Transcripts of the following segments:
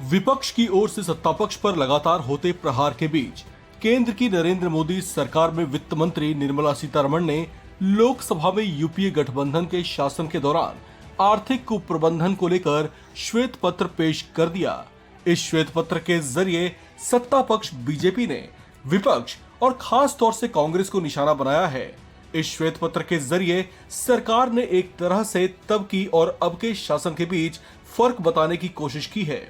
विपक्ष की ओर से सत्तापक्ष पर लगातार होते प्रहार के बीच केंद्र की नरेंद्र मोदी सरकार में वित्त मंत्री निर्मला सीतारमण ने लोकसभा में यूपीए गठबंधन के शासन के दौरान आर्थिक कुप्रबंधन को लेकर श्वेत पत्र पेश कर दिया। इस श्वेत पत्र के जरिए सत्ता पक्ष बीजेपी ने विपक्ष और खास तौर से कांग्रेस को निशाना बनाया है। इस श्वेत पत्र के जरिए सरकार ने एक तरह से तब की और अब के शासन के बीच फर्क बताने की कोशिश की है।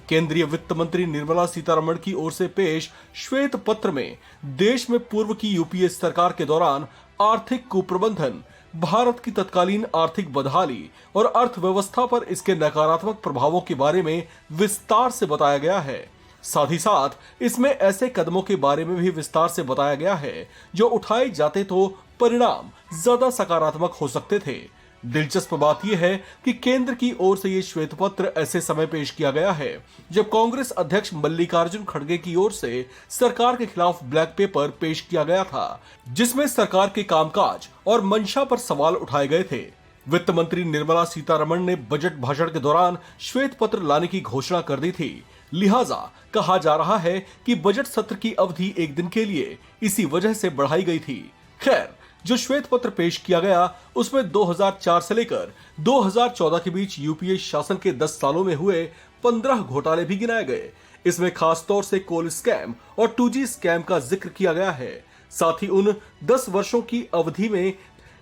केंद्रीय वित्त मंत्री निर्मला सीतारमण की ओर से पेश श्वेत पत्र में देश में पूर्व की यूपीए सरकार के दौरान आर्थिक कुप्रबंधन, भारत की तत्कालीन आर्थिक बदहाली और अर्थव्यवस्था पर इसके नकारात्मक प्रभावों के बारे में विस्तार से बताया गया है। साथ ही साथ इसमें ऐसे कदमों के बारे में भी विस्तार से बताया गया है जो उठाए जाते तो परिणाम ज्यादा सकारात्मक हो सकते थे। दिलचस्प बात यह है कि केंद्र की ओर से यह श्वेत पत्र ऐसे समय पेश किया गया है जब कांग्रेस अध्यक्ष मल्लिकार्जुन खड़गे की ओर से सरकार के खिलाफ ब्लैक पेपर पेश किया गया था, जिसमें सरकार के कामकाज और मंशा पर सवाल उठाए गए थे। वित्त मंत्री निर्मला सीतारमण ने बजट भाषण के दौरान श्वेत पत्र लाने की घोषणा कर दी थी। लिहाजा कहा जा रहा है कि बजट सत्र की अवधि एक दिन के लिए इसी वजह से बढ़ाई गई थी। खैर, जो श्वेत पत्र पेश किया गया उसमें 2004 से लेकर 2014 के बीच यूपीए शासन के 10 सालों में हुए 15 घोटाले भी गिनाए गए। इसमें खास तौर से कोल स्कैम और 2G स्कैम का जिक्र किया गया है। साथ ही उन 10 वर्षों की अवधि में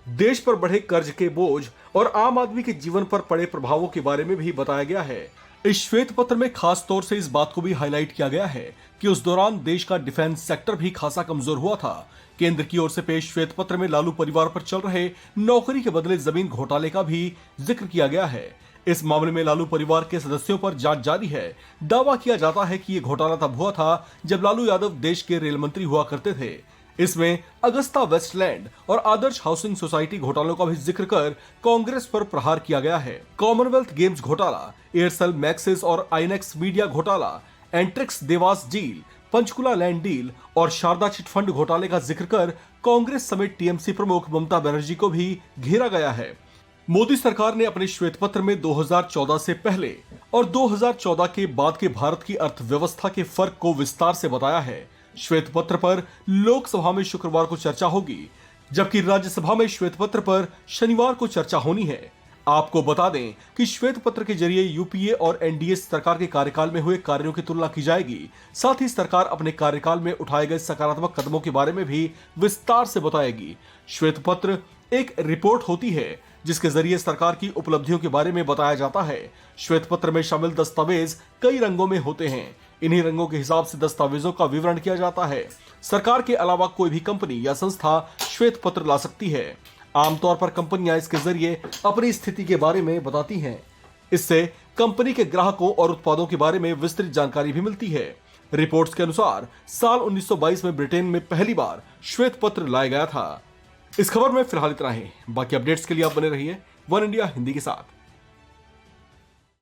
देश पर बढ़े कर्ज के बोझ और आम आदमी के जीवन पर पड़े प्रभावों के बारे में भी बताया गया है। इस श्वेत पत्र में खास तौर से इस बात को भी हाईलाइट किया गया है कि उस दौरान देश का डिफेंस सेक्टर भी खासा कमजोर हुआ था। केंद्र की ओर से पेश श्वेत पत्र में लालू परिवार पर चल रहे नौकरी के बदले जमीन घोटाले का भी जिक्र किया गया है। इस मामले में लालू परिवार के सदस्यों पर जांच जारी है। दावा किया जाता है कि यह घोटाला तब हुआ था जब लालू यादव देश के रेल मंत्री हुआ करते थे। इसमें अगस्ता वेस्टलैंड और आदर्श हाउसिंग सोसाइटी घोटालों का भी जिक्र कर कांग्रेस पर प्रहार किया गया है। कॉमनवेल्थ गेम्स घोटाला, एयरसेल मैक्सिस और आईनेक्स मीडिया घोटाला, Antrix Dewas deal, Panchkula land deal और शारदा चिट फंड घोटाले का जिक्र कर कांग्रेस समेत टीएमसी प्रमुख ममता बनर्जी को भी घेरा गया है। मोदी सरकार ने अपने श्वेत पत्र में 2014 से पहले और 2014 के बाद के भारत की अर्थव्यवस्था के फर्क को विस्तार से बताया है। श्वेत पत्र पर लोकसभा में शुक्रवार को चर्चा होगी, जबकि राज्यसभा में श्वेत पत्र पर शनिवार को चर्चा होनी है। आपको बता दें कि श्वेत पत्र के जरिए यूपीए और एनडीए सरकार के कार्यकाल में हुए कार्यों की तुलना की जाएगी। साथ ही सरकार अपने कार्यकाल में उठाए गए सकारात्मक कदमों के बारे में भी विस्तार से बताएगी। श्वेत पत्र एक रिपोर्ट होती है जिसके जरिए सरकार की उपलब्धियों के बारे में बताया जाता है। श्वेत पत्र में शामिल दस्तावेज कई रंगों में होते हैं। इन्हीं रंगों के हिसाब से दस्तावेजों का विवरण किया जाता है। सरकार के अलावा कोई भी कंपनी या संस्था श्वेत पत्र ला सकती है। आमतौर पर कंपनियां इसके जरिए अपनी स्थिति के बारे में बताती हैं। इससे कंपनी के ग्राहकों और उत्पादों के बारे में विस्तृत जानकारी भी मिलती है। रिपोर्ट्स के अनुसार साल 1922 में ब्रिटेन में पहली बार श्वेत पत्र लाया गया था। इस खबर में फिलहाल इतना ही। बाकी अपडेट्स के लिए आप बने रहिए वन इंडिया हिंदी के साथ।